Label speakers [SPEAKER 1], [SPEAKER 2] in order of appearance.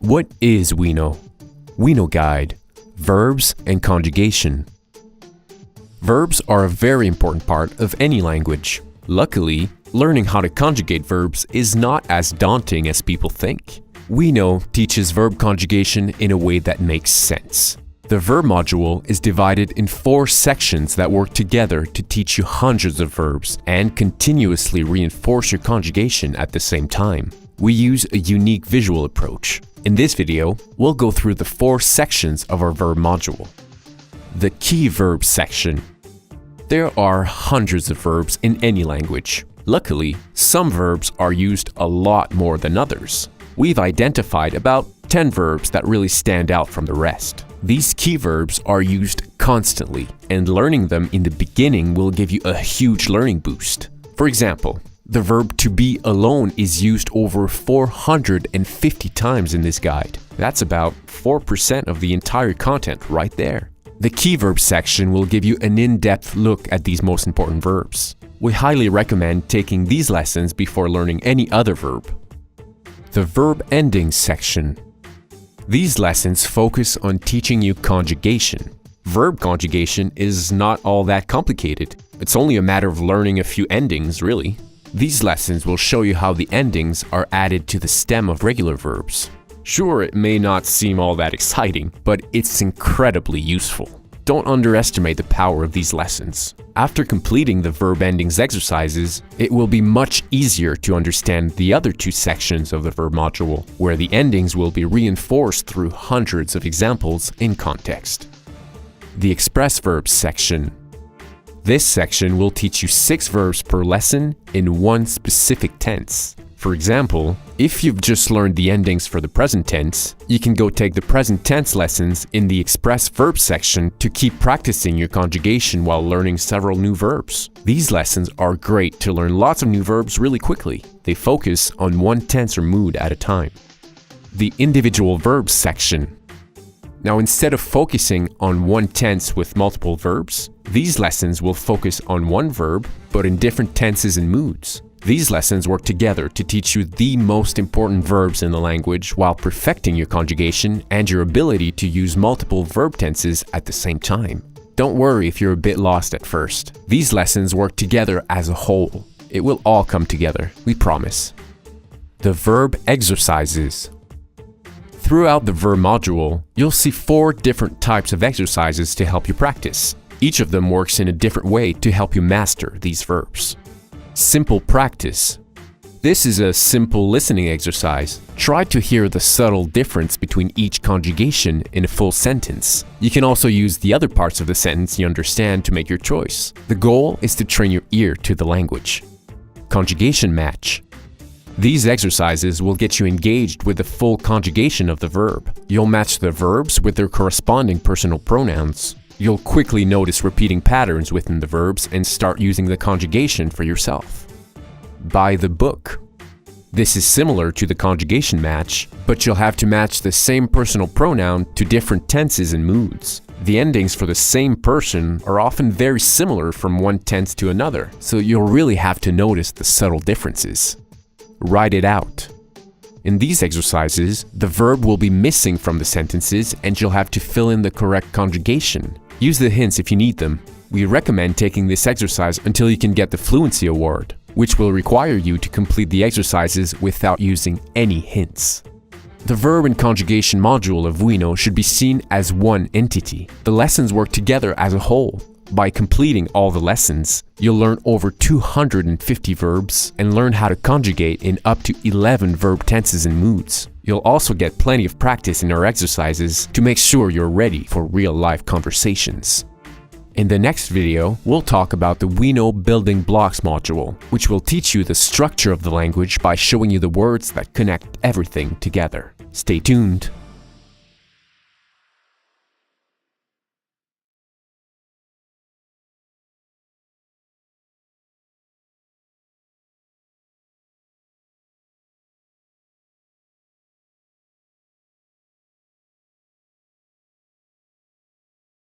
[SPEAKER 1] What is OUINO? OUINO Guide, Verbs and Conjugation. Verbs are a very important part of any language. Luckily, learning how to conjugate verbs is not as daunting as people think. OUINO teaches verb conjugation in a way that makes sense. The verb module is divided in 4 sections that work together to teach you hundreds of verbs and continuously reinforce your conjugation at the same time. We use a unique visual approach. In this video, we'll go through the 4 sections of our verb module. The key verbs section. There are hundreds of verbs in any language. Luckily, some verbs are used a lot more than others. We've identified about 10 verbs that really stand out from the rest. These key verbs are used constantly, and learning them in the beginning will give you a huge learning boost. For example, the verb to be alone is used over 450 times in this guide. That's about 4% of the entire content right there. The key verbs section will give you an in-depth look at these most important verbs. We highly recommend taking these lessons before learning any other verb. The Verb Endings section. These lessons focus on teaching you conjugation. Verb conjugation is not all that complicated. It's only a matter of learning a few endings, really. These lessons will show you how the endings are added to the stem of regular verbs. Sure, it may not seem all that exciting, but it's incredibly useful. Don't underestimate the power of these lessons. After completing the Verb Endings exercises, it will be much easier to understand the other 2 sections of the verb module, where the endings will be reinforced through hundreds of examples in context. The Express Verbs section. This section will teach you 6 verbs per lesson in one specific tense. For example, if you've just learned the endings for the present tense, you can go take the present tense lessons in the Express Verbs section to keep practicing your conjugation while learning several new verbs. These lessons are great to learn lots of new verbs really quickly. They focus on one tense or mood at a time. The Individual Verbs section. Now, instead of focusing on one tense with multiple verbs, these lessons will focus on one verb, but in different tenses and moods. These lessons work together to teach you the most important verbs in the language while perfecting your conjugation and your ability to use multiple verb tenses at the same time. Don't worry if you're a bit lost at first. These lessons work together as a whole. It will all come together, we promise. The Verb Exercises. Throughout the verb module, you'll see 4 different types of exercises to help you practice. Each of them works in a different way to help you master these verbs. Simple practice. This is a simple listening exercise. Try to hear the subtle difference between each conjugation in a full sentence. You can also use the other parts of the sentence you understand to make your choice. The goal is to train your ear to the language. Conjugation match. These exercises will get you engaged with the full conjugation of the verb. You'll match the verbs with their corresponding personal pronouns. You'll quickly notice repeating patterns within the verbs and start using the conjugation for yourself. By the book. This is similar to the conjugation match, but you'll have to match the same personal pronoun to different tenses and moods. The endings for the same person are often very similar from one tense to another, so you'll really have to notice the subtle differences. Write it out. In these exercises, the verb will be missing from the sentences and you'll have to fill in the correct conjugation. Use the hints if you need them. We recommend taking this exercise until you can get the Fluency Award, which will require you to complete the exercises without using any hints. The verb and conjugation module of OUINO should be seen as one entity. The lessons work together as a whole. By completing all the lessons, you'll learn over 250 verbs and learn how to conjugate in up to 11 verb tenses and moods. You'll also get plenty of practice in our exercises to make sure you're ready for real-life conversations. In the next video, we'll talk about the OUINO Building Blocks module, which will teach you the structure of the language by showing you the words that connect everything together. Stay tuned!